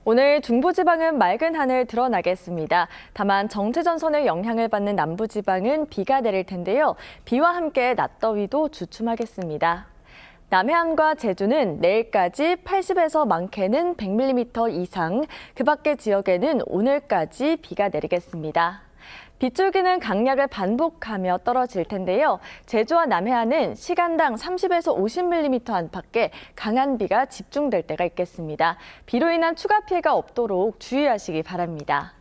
오늘 중부지방은 맑은 하늘 드러나겠습니다. 다만 정체전선의 영향을 받는 남부지방은 비가 내릴 텐데요. 비와 함께 낮더위도 주춤하겠습니다. 남해안과 제주는 내일까지 80에서 많게는 100mm 이상, 그 밖의 지역에는 오늘까지 비가 내리겠습니다. 빗줄기는 강약을 반복하며 떨어질 텐데요. 제주와 남해안은 시간당 30에서 50mm 안팎의 강한 비가 집중될 때가 있겠습니다. 비로 인한 추가 피해가 없도록 주의하시기 바랍니다.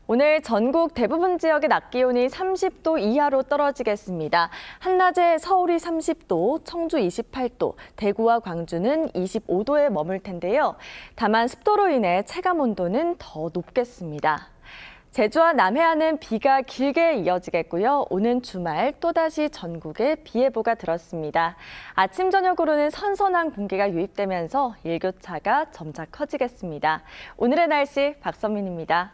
오늘 전국 대부분 지역의 낮 기온이 30도 이하로 떨어지겠습니다. 한낮에 서울이 30도, 청주 28도, 대구와 광주는 25도에 머물 텐데요. 다만 습도로 인해 체감 온도는 더 높겠습니다. 제주와 남해안은 비가 길게 이어지겠고요. 오는 주말 또다시 전국에 비 예보가 들었습니다. 아침 저녁으로는 선선한 공기가 유입되면서 일교차가 점차 커지겠습니다. 오늘의 날씨 박선민입니다.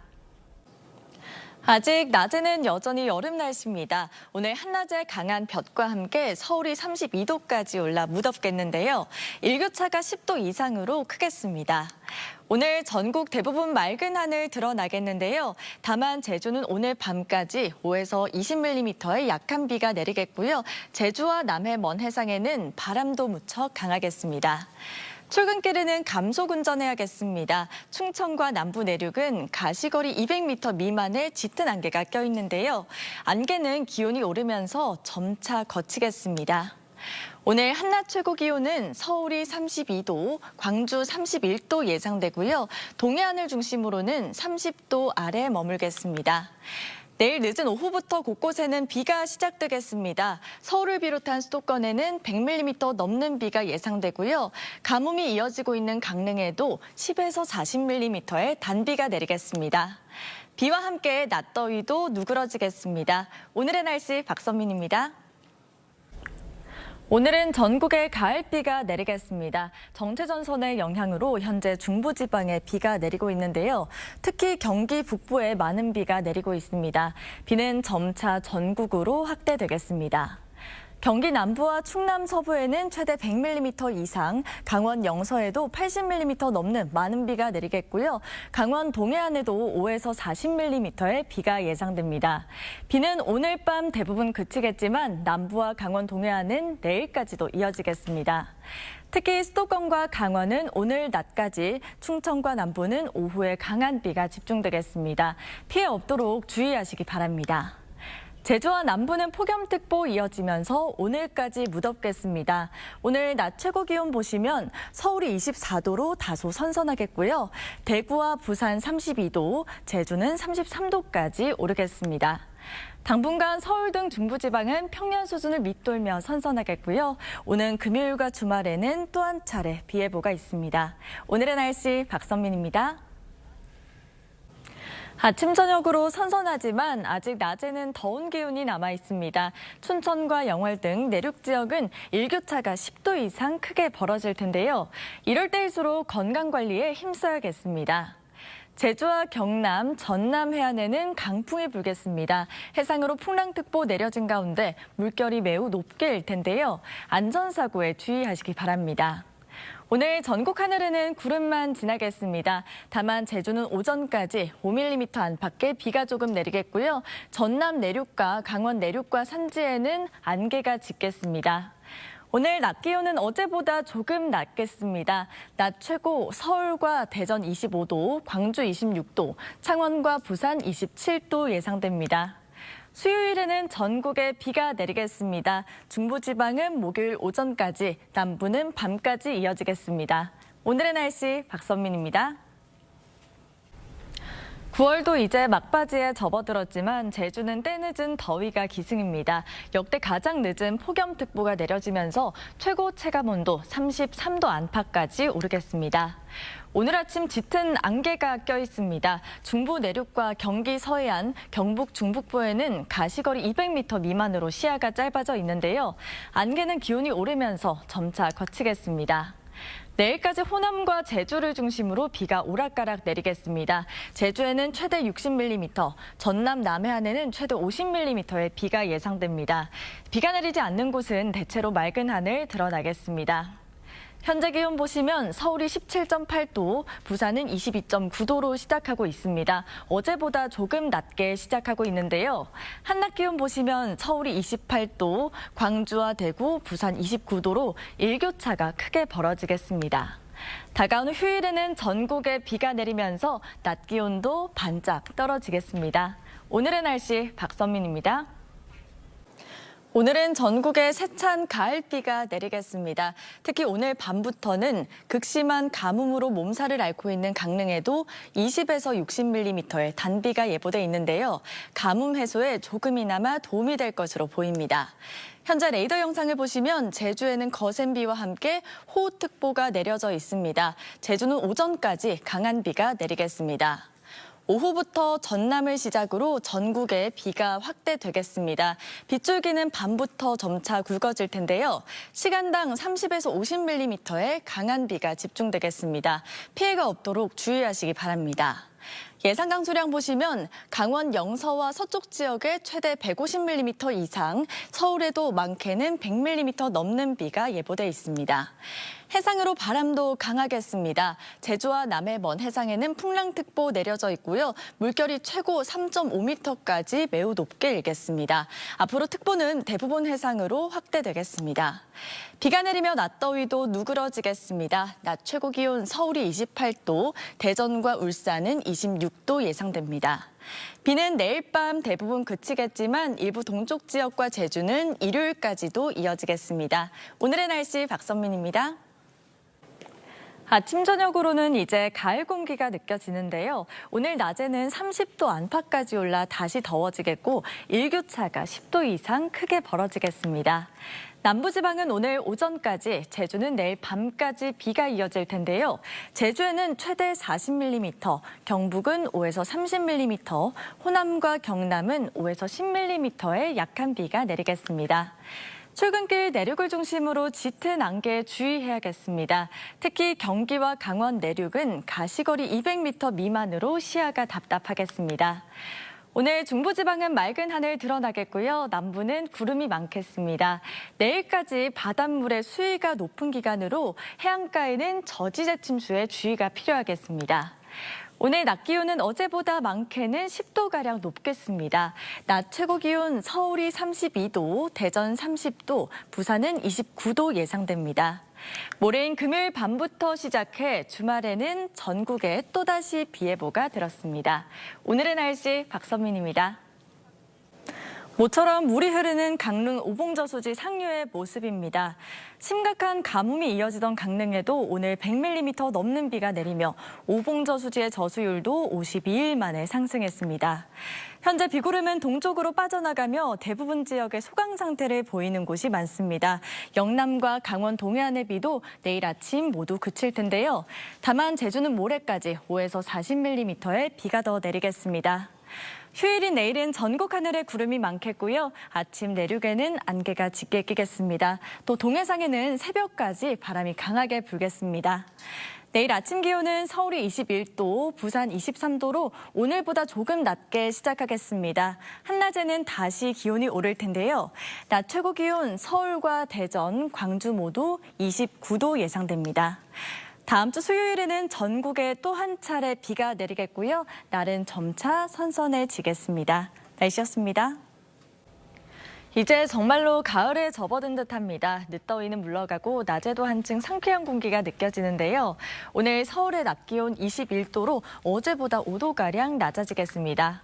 아직 낮에는 여전히 여름 날씨입니다. 오늘 한낮에 강한 볕과 함께 서울이 32도까지 올라 무덥겠는데요. 일교차가 10도 이상으로 크겠습니다. 오늘 전국 대부분 맑은 하늘 드러나겠는데요. 다만 제주는 오늘 밤까지 5에서 20mm의 약한 비가 내리겠고요. 제주와 남해 먼 해상에는 바람도 무척 강하겠습니다. 출근길에는 감속 운전해야겠습니다. 충청과 남부 내륙은 가시거리 200m 미만의 짙은 안개가 껴있는데요. 안개는 기온이 오르면서 점차 걷히겠습니다. 오늘 한낮 최고 기온은 서울이 32도, 광주 31도 예상되고요. 동해안을 중심으로는 30도 아래 머물겠습니다. 내일 늦은 오후부터 곳곳에는 비가 시작되겠습니다. 서울을 비롯한 수도권에는 100mm 넘는 비가 예상되고요. 가뭄이 이어지고 있는 강릉에도 10에서 40mm의 단비가 내리겠습니다. 비와 함께 낮더위도 누그러지겠습니다. 오늘의 날씨 박선민입니다. 오늘은 전국에 가을비가 내리겠습니다. 정체전선의 영향으로 현재 중부지방에 비가 내리고 있는데요. 특히 경기 북부에 많은 비가 내리고 있습니다. 비는 점차 전국으로 확대되겠습니다. 경기 남부와 충남 서부에는 최대 100mm 이상, 강원 영서에도 80mm 넘는 많은 비가 내리겠고요. 강원 동해안에도 5에서 40mm의 비가 예상됩니다. 비는 오늘 밤 대부분 그치겠지만 남부와 강원 동해안은 내일까지도 이어지겠습니다. 특히 수도권과 강원은 오늘 낮까지, 충청과 남부는 오후에 강한 비가 집중되겠습니다. 피해 없도록 주의하시기 바랍니다. 제주와 남부는 폭염특보 이어지면서 오늘까지 무덥겠습니다. 오늘 낮 최고 기온 보시면 서울이 24도로 다소 선선하겠고요. 대구와 부산 32도, 제주는 33도까지 오르겠습니다. 당분간 서울 등 중부지방은 평년 수준을 밑돌며 선선하겠고요. 오는 금요일과 주말에는 또 한 차례 비 예보가 있습니다. 오늘의 날씨 박선민입니다. 아침 저녁으로 선선하지만 아직 낮에는 더운 기온이 남아 있습니다. 춘천과 영월 등 내륙 지역은 일교차가 10도 이상 크게 벌어질 텐데요. 이럴 때일수록 건강 관리에 힘써야겠습니다. 제주와 경남, 전남 해안에는 강풍이 불겠습니다. 해상으로 풍랑특보 내려진 가운데 물결이 매우 높게 일 텐데요. 안전사고에 주의하시기 바랍니다. 오늘 전국 하늘에는 구름만 지나겠습니다. 다만 제주는 오전까지 5mm 안팎의 비가 조금 내리겠고요. 전남 내륙과 강원 내륙과 산지에는 안개가 짙겠습니다. 오늘 낮 기온은 어제보다 조금 낮겠습니다. 낮 최고 서울과 대전 25도, 광주 26도, 창원과 부산 27도 예상됩니다. 수요일에는 전국에 비가 내리겠습니다. 중부지방은 목요일 오전까지, 남부는 밤까지 이어지겠습니다. 오늘의 날씨 박선민입니다. 9월도 이제 막바지에 접어들었지만 제주는 때늦은 더위가 기승입니다. 역대 가장 늦은 폭염특보가 내려지면서 최고 체감온도 33도 안팎까지 오르겠습니다. 오늘 아침 짙은 안개가 껴 있습니다. 중부 내륙과 경기 서해안, 경북 중북부에는 가시거리 200m 미만으로 시야가 짧아져 있는데요. 안개는 기온이 오르면서 점차 걷히겠습니다. 내일까지 호남과 제주를 중심으로 비가 오락가락 내리겠습니다. 제주에는 최대 60mm, 전남 남해안에는 최대 50mm의 비가 예상됩니다. 비가 내리지 않는 곳은 대체로 맑은 하늘 드러나겠습니다. 현재 기온 보시면 서울이 17.8도, 부산은 22.9도로 시작하고 있습니다. 어제보다 조금 낮게 시작하고 있는데요. 한낮 기온 보시면 서울이 28도, 광주와 대구, 부산 29도로 일교차가 크게 벌어지겠습니다. 다가오는 휴일에는 전국에 비가 내리면서 낮 기온도 반짝 떨어지겠습니다. 오늘의 날씨 박선민입니다. 오늘은 전국에 세찬 가을비가 내리겠습니다. 특히 오늘 밤부터는 극심한 가뭄으로 몸살을 앓고 있는 강릉에도 20에서 60mm의 단비가 예보돼 있는데요. 가뭄 해소에 조금이나마 도움이 될 것으로 보입니다. 현재 레이더 영상을 보시면 제주에는 거센 비와 함께 호우특보가 내려져 있습니다. 제주는 오전까지 강한 비가 내리겠습니다. 오후부터 전남을 시작으로 전국에 비가 확대되겠습니다. 빗줄기는 밤부터 점차 굵어질 텐데요. 시간당 30에서 50mm의 강한 비가 집중되겠습니다. 피해가 없도록 주의하시기 바랍니다. 예상 강수량 보시면 강원 영서와 서쪽 지역에 최대 150mm 이상, 서울에도 많게는 100mm 넘는 비가 예보돼 있습니다. 해상으로 바람도 강하겠습니다. 제주와 남해 먼 해상에는 풍랑특보 내려져 있고요. 물결이 최고 3.5m까지 매우 높게 일겠습니다. 앞으로 특보는 대부분 해상으로 확대되겠습니다. 비가 내리며 낮더위도 누그러지겠습니다. 낮 최고 기온 서울이 28도, 대전과 울산은 26도 예상됩니다. 비는 내일 밤 대부분 그치겠지만 일부 동쪽 지역과 제주는 일요일까지도 이어지겠습니다. 오늘의 날씨 박선민입니다. 아침 저녁으로는 이제 가을 공기가 느껴지는데요. 오늘 낮에는 30도 안팎까지 올라 다시 더워지겠고 일교차가 10도 이상 크게 벌어지겠습니다. 남부지방은 오늘 오전까지, 제주는 내일 밤까지 비가 이어질 텐데요. 제주에는 최대 40mm, 경북은 5에서 30mm, 호남과 경남은 5에서 10mm의 약한 비가 내리겠습니다. 출근길 내륙을 중심으로 짙은 안개에 주의해야겠습니다. 특히 경기와 강원 내륙은 가시거리 200m 미만으로 시야가 답답하겠습니다. 오늘 중부지방은 맑은 하늘 드러나겠고요. 남부는 구름이 많겠습니다. 내일까지 바닷물의 수위가 높은 기간으로 해안가에는 저지대 침수에 주의가 필요하겠습니다. 오늘 낮 기온은 어제보다 많게는 10도가량 높겠습니다. 낮 최고 기온 서울이 32도, 대전 30도, 부산은 29도 예상됩니다. 모레인 금요일 밤부터 시작해 주말에는 전국에 또다시 비 예보가 들었습니다. 오늘의 날씨 박선민입니다. 모처럼 물이 흐르는 강릉 오봉저수지 상류의 모습입니다. 심각한 가뭄이 이어지던 강릉에도 오늘 100mm 넘는 비가 내리며 오봉저수지의 저수율도 52일 만에 상승했습니다. 현재 비구름은 동쪽으로 빠져나가며 대부분 지역의 소강 상태를 보이는 곳이 많습니다. 영남과 강원 동해안의 비도 내일 아침 모두 그칠 텐데요. 다만 제주는 모레까지 5에서 40mm의 비가 더 내리겠습니다. 휴일인 내일은 전국 하늘에 구름이 많겠고요. 아침 내륙에는 안개가 짙게 끼겠습니다. 또 동해상에는 새벽까지 바람이 강하게 불겠습니다. 내일 아침 기온은 서울이 21도, 부산 23도로 오늘보다 조금 낮게 시작하겠습니다. 한낮에는 다시 기온이 오를 텐데요. 낮 최고 기온 서울과 대전, 광주 모두 29도 예상됩니다. 다음 주 수요일에는 전국에 또 한 차례 비가 내리겠고요. 날은 점차 선선해지겠습니다. 날씨였습니다. 이제 정말로 가을에 접어든 듯합니다. 늦더위는 물러가고 낮에도 한층 상쾌한 공기가 느껴지는데요. 오늘 서울의 낮 기온 21도로 어제보다 5도가량 낮아지겠습니다.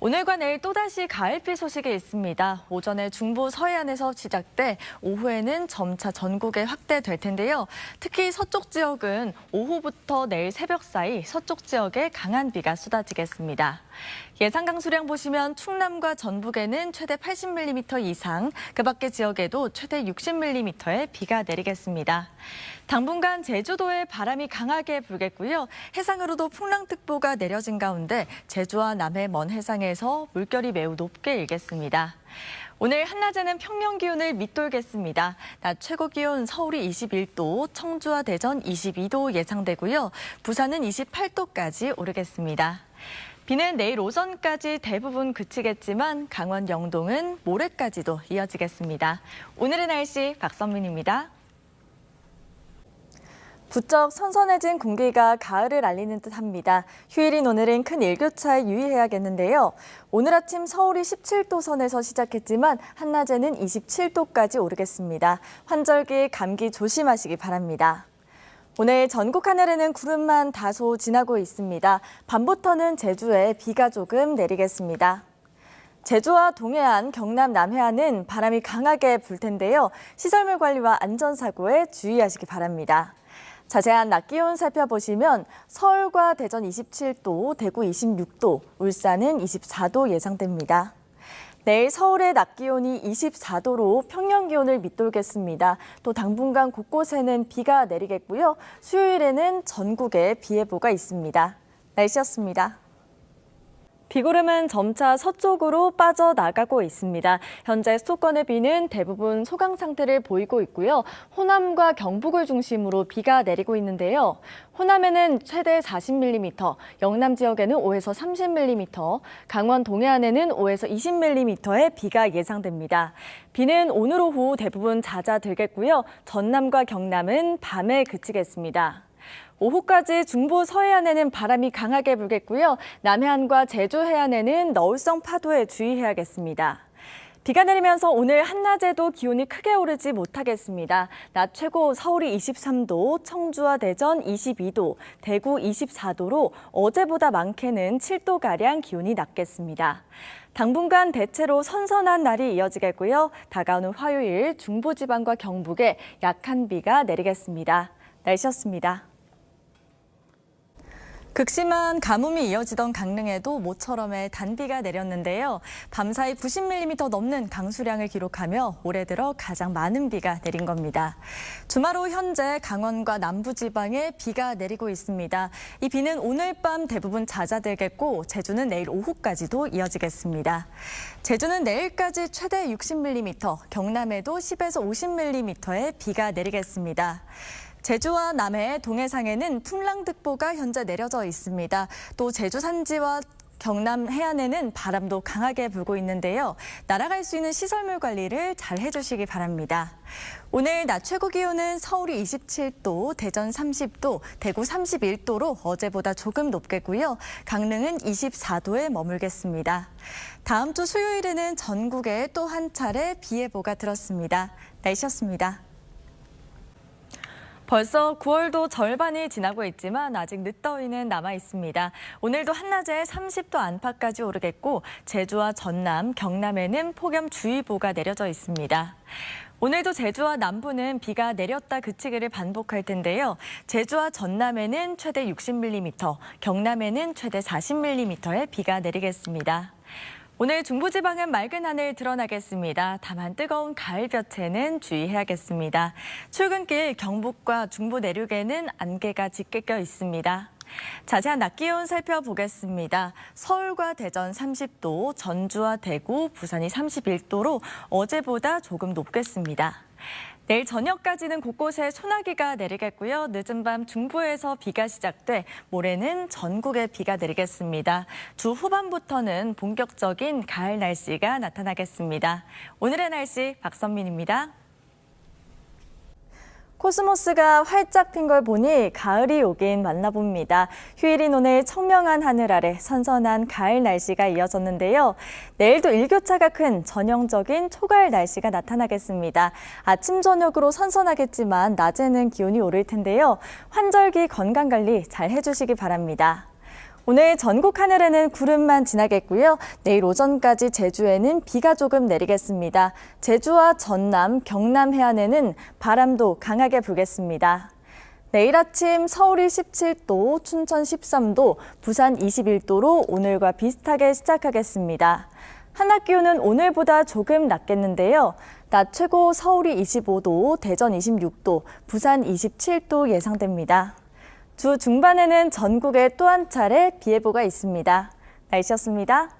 오늘과 내일 또다시 가을비 소식이 있습니다. 오전에 중부 서해안에서 시작돼 오후에는 점차 전국에 확대될 텐데요. 특히 서쪽 지역은 오후부터 내일 새벽 사이 서쪽 지역에 강한 비가 쏟아지겠습니다. 예상 강수량 보시면 충남과 전북에는 최대 80mm 이상, 그 밖의 지역에도 최대 60mm의 비가 내리겠습니다. 당분간 제주도에 바람이 강하게 불겠고요. 해상으로도 풍랑특보가 내려진 가운데 제주와 남해 먼 해상에서 물결이 매우 높게 일겠습니다. 오늘 한낮에는 평년 기온을 밑돌겠습니다. 낮 최고 기온 서울이 21도, 청주와 대전 22도 예상되고요. 부산은 28도까지 오르겠습니다. 비는 내일 오전까지 대부분 그치겠지만 강원 영동은 모레까지도 이어지겠습니다. 오늘의 날씨 박선민입니다. 부쩍 선선해진 공기가 가을을 알리는 듯합니다. 휴일인 오늘은 큰 일교차에 유의해야겠는데요. 오늘 아침 서울이 17도 선에서 시작했지만 한낮에는 27도까지 오르겠습니다. 환절기 감기 조심하시기 바랍니다. 오늘 전국 하늘에는 구름만 다소 지나고 있습니다. 밤부터는 제주에 비가 조금 내리겠습니다. 제주와 동해안, 경남 남해안은 바람이 강하게 불 텐데요. 시설물 관리와 안전사고에 주의하시기 바랍니다. 자세한 낮 기온 살펴보시면 서울과 대전 27도, 대구 26도, 울산은 24도 예상됩니다. 내일 서울의 낮 기온이 24도로 평년 기온을 밑돌겠습니다. 또 당분간 곳곳에는 비가 내리겠고요. 수요일에는 전국에 비 예보가 있습니다. 날씨였습니다. 비구름은 점차 서쪽으로 빠져나가고 있습니다. 현재 수도권의 비는 대부분 소강 상태를 보이고 있고요. 호남과 경북을 중심으로 비가 내리고 있는데요. 호남에는 최대 40mm, 영남 지역에는 5에서 30mm, 강원 동해안에는 5에서 20mm의 비가 예상됩니다. 비는 오늘 오후 대부분 잦아들겠고요. 전남과 경남은 밤에 그치겠습니다. 오후까지 중부 서해안에는 바람이 강하게 불겠고요. 남해안과 제주 해안에는 너울성 파도에 주의해야겠습니다. 비가 내리면서 오늘 한낮에도 기온이 크게 오르지 못하겠습니다. 낮 최고 서울이 23도, 청주와 대전 22도, 대구 24도로 어제보다 많게는 7도가량 기온이 낮겠습니다. 당분간 대체로 선선한 날이 이어지겠고요. 다가오는 화요일 중부지방과 경북에 약한 비가 내리겠습니다. 날씨였습니다. 극심한 가뭄이 이어지던 강릉에도 모처럼의 단비가 내렸는데요. 밤사이 90mm 넘는 강수량을 기록하며 올해 들어 가장 많은 비가 내린 겁니다. 주말 후 현재 강원과 남부지방에 비가 내리고 있습니다. 이 비는 오늘 밤 대부분 잦아들겠고 제주는 내일 오후까지도 이어지겠습니다. 제주는 내일까지 최대 60mm, 경남에도 10에서 50mm의 비가 내리겠습니다. 제주와 남해, 동해상에는 풍랑특보가 현재 내려져 있습니다. 또 제주 산지와 경남 해안에는 바람도 강하게 불고 있는데요. 날아갈 수 있는 시설물 관리를 잘 해주시기 바랍니다. 오늘 낮 최고 기온은 서울이 27도, 대전 30도, 대구 31도로 어제보다 조금 높겠고요. 강릉은 24도에 머물겠습니다. 다음 주 수요일에는 전국에 또 한 차례 비 예보가 들었습니다. 날씨였습니다. 벌써 9월도 절반이 지나고 있지만 아직 늦더위는 남아 있습니다. 오늘도 한낮에 30도 안팎까지 오르겠고 제주와 전남, 경남에는 폭염주의보가 내려져 있습니다. 오늘도 제주와 남부는 비가 내렸다 그치기를 반복할 텐데요. 제주와 전남에는 최대 60mm, 경남에는 최대 40mm의 비가 내리겠습니다. 오늘 중부지방은 맑은 하늘 드러나겠습니다. 다만 뜨거운 가을볕에는 주의해야겠습니다. 출근길 경북과 중부 내륙에는 안개가 짙게 껴 있습니다. 자세한 낮 기온 살펴보겠습니다. 서울과 대전 30도, 전주와 대구, 부산이 31도로 어제보다 조금 높겠습니다. 내일 저녁까지는 곳곳에 소나기가 내리겠고요. 늦은 밤 중부에서 비가 시작돼 모레는 전국에 비가 내리겠습니다. 주 후반부터는 본격적인 가을 날씨가 나타나겠습니다. 오늘의 날씨 박선민입니다. 코스모스가 활짝 핀 걸 보니 가을이 오긴 왔나 봅니다. 휴일인 오늘 청명한 하늘 아래 선선한 가을 날씨가 이어졌는데요. 내일도 일교차가 큰 전형적인 초가을 날씨가 나타나겠습니다. 아침 저녁으로 선선하겠지만 낮에는 기온이 오를 텐데요. 환절기 건강관리 잘 해주시기 바랍니다. 오늘 전국 하늘에는 구름만 지나겠고요. 내일 오전까지 제주에는 비가 조금 내리겠습니다. 제주와 전남, 경남 해안에는 바람도 강하게 불겠습니다. 내일 아침 서울이 17도, 춘천 13도, 부산 21도로 오늘과 비슷하게 시작하겠습니다. 한낮 기온은 오늘보다 조금 낮겠는데요. 낮 최고 서울이 25도, 대전 26도, 부산 27도 예상됩니다. 주 중반에는 전국에 또 한 차례 비 예보가 있습니다. 날씨였습니다.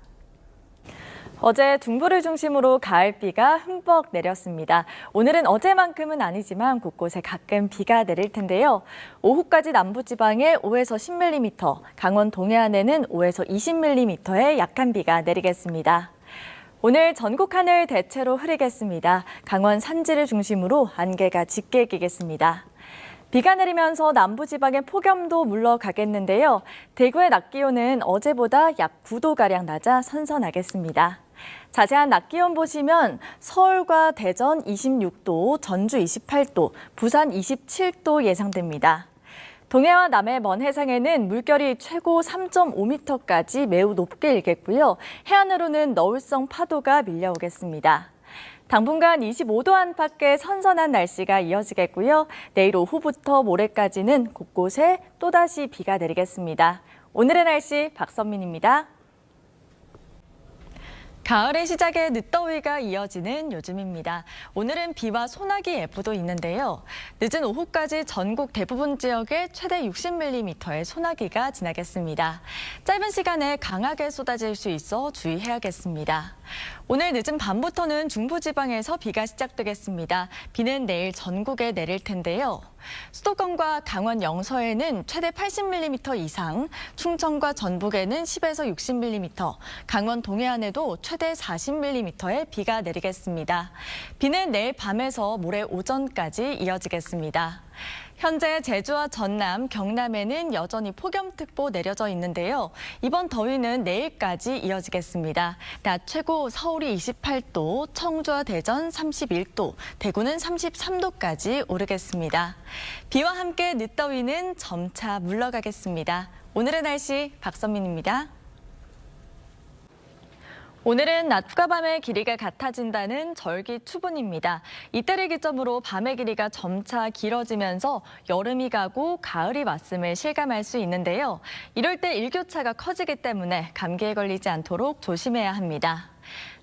어제 중부를 중심으로 가을비가 흠뻑 내렸습니다. 오늘은 어제만큼은 아니지만 곳곳에 가끔 비가 내릴 텐데요. 오후까지 남부지방에 5에서 10mm, 강원 동해안에는 5에서 20mm의 약한 비가 내리겠습니다. 오늘 전국 하늘 대체로 흐리겠습니다. 강원 산지를 중심으로 안개가 짙게 끼겠습니다. 비가 내리면서 남부지방의 폭염도 물러가겠는데요. 대구의 낮 기온은 어제보다 약 9도가량 낮아 선선하겠습니다. 자세한 낮 기온 보시면 서울과 대전 26도, 전주 28도, 부산 27도 예상됩니다. 동해와 남해 먼 해상에는 물결이 최고 3.5m까지 매우 높게 일겠고요. 해안으로는 너울성 파도가 밀려오겠습니다. 당분간 25도 안팎의 선선한 날씨가 이어지겠고요. 내일 오후부터 모레까지는 곳곳에 또다시 비가 내리겠습니다. 오늘의 날씨 박선민입니다. 가을의 시작에 늦더위가 이어지는 요즘입니다. 오늘은 비와 소나기 예보도 있는데요. 늦은 오후까지 전국 대부분 지역에 최대 60mm의 소나기가 지나겠습니다. 짧은 시간에 강하게 쏟아질 수 있어 주의해야겠습니다. 오늘 늦은 밤부터는 중부지방에서 비가 시작되겠습니다. 비는 내일 전국에 내릴 텐데요. 수도권과 강원 영서에는 최대 80mm 이상, 충청과 전북에는 10에서 60mm, 강원 동해안에도 최대 40mm의 비가 내리겠습니다. 비는 내일 밤에서 모레 오전까지 이어지겠습니다. 현재 제주와 전남, 경남에는 여전히 폭염특보 내려져 있는데요. 이번 더위는 내일까지 이어지겠습니다. 낮 최고 서울이 28도, 청주와 대전 31도, 대구는 33도까지 오르겠습니다. 비와 함께 늦더위는 점차 물러가겠습니다. 오늘의 날씨 박선민입니다. 오늘은 낮과 밤의 길이가 같아진다는 절기추분입니다. 이때를 기점으로 밤의 길이가 점차 길어지면서 여름이 가고 가을이 왔음을 실감할 수 있는데요. 이럴 때 일교차가 커지기 때문에 감기에 걸리지 않도록 조심해야 합니다.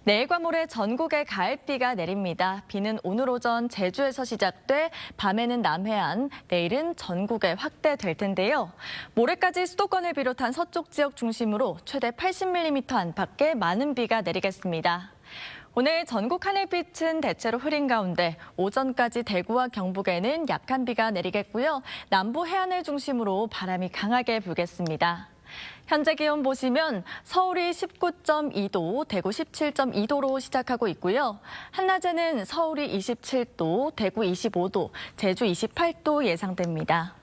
내일과 모레 전국에 가을비가 내립니다. 비는 오늘 오전 제주에서 시작돼 밤에는 남해안, 내일은 전국에 확대될 텐데요. 모레까지 수도권을 비롯한 서쪽 지역 중심으로 최대 80mm 안팎의 많은 비가 내리겠습니다. 오늘 전국 하늘빛은 대체로 흐린 가운데 오전까지 대구와 경북에는 약한 비가 내리겠고요. 남부 해안을 중심으로 바람이 강하게 불겠습니다. 현재 기온 보시면 서울이 19.2도, 대구 17.2도로 시작하고 있고요. 한낮에는 서울이 27도, 대구 25도, 제주 28도 예상됩니다.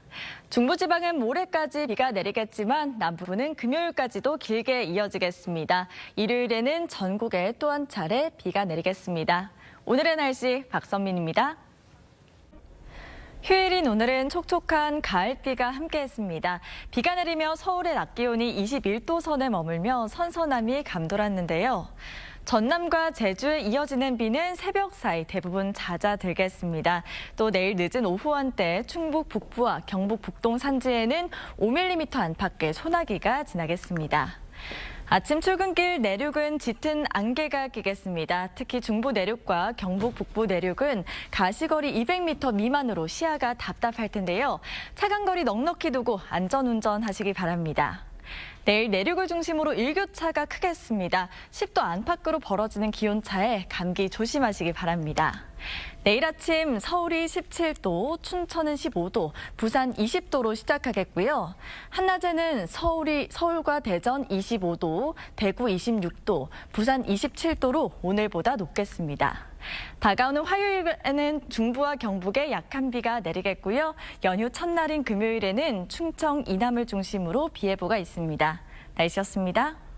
중부지방은 모레까지 비가 내리겠지만 남부는 금요일까지도 길게 이어지겠습니다. 일요일에는 전국에 또 한 차례 비가 내리겠습니다. 오늘의 날씨 박선민입니다. 휴일인 오늘은 촉촉한 가을비가 함께했습니다. 비가 내리며 서울의 낮 기온이 21도 선에 머물며 선선함이 감돌았는데요. 전남과 제주에 이어지는 비는 새벽 사이 대부분 잦아들겠습니다. 또 내일 늦은 오후 한때 충북 북부와 경북 북동 산지에는 5mm 안팎의 소나기가 지나겠습니다. 아침 출근길 내륙은 짙은 안개가 끼겠습니다. 특히 중부 내륙과 경북 북부 내륙은 가시거리 200m 미만으로 시야가 답답할 텐데요. 차간거리 넉넉히 두고 안전운전하시기 바랍니다. 내일 내륙을 중심으로 일교차가 크겠습니다. 10도 안팎으로 벌어지는 기온차에 감기 조심하시기 바랍니다. 내일 아침 서울이 17도, 춘천은 15도, 부산 20도로 시작하겠고요. 한낮에는 서울과 대전 25도, 대구 26도, 부산 27도로 오늘보다 높겠습니다. 다가오는 화요일에는 중부와 경북에 약한 비가 내리겠고요. 연휴 첫날인 금요일에는 충청, 이남을 중심으로 비 예보가 있습니다. 날씨였습니다.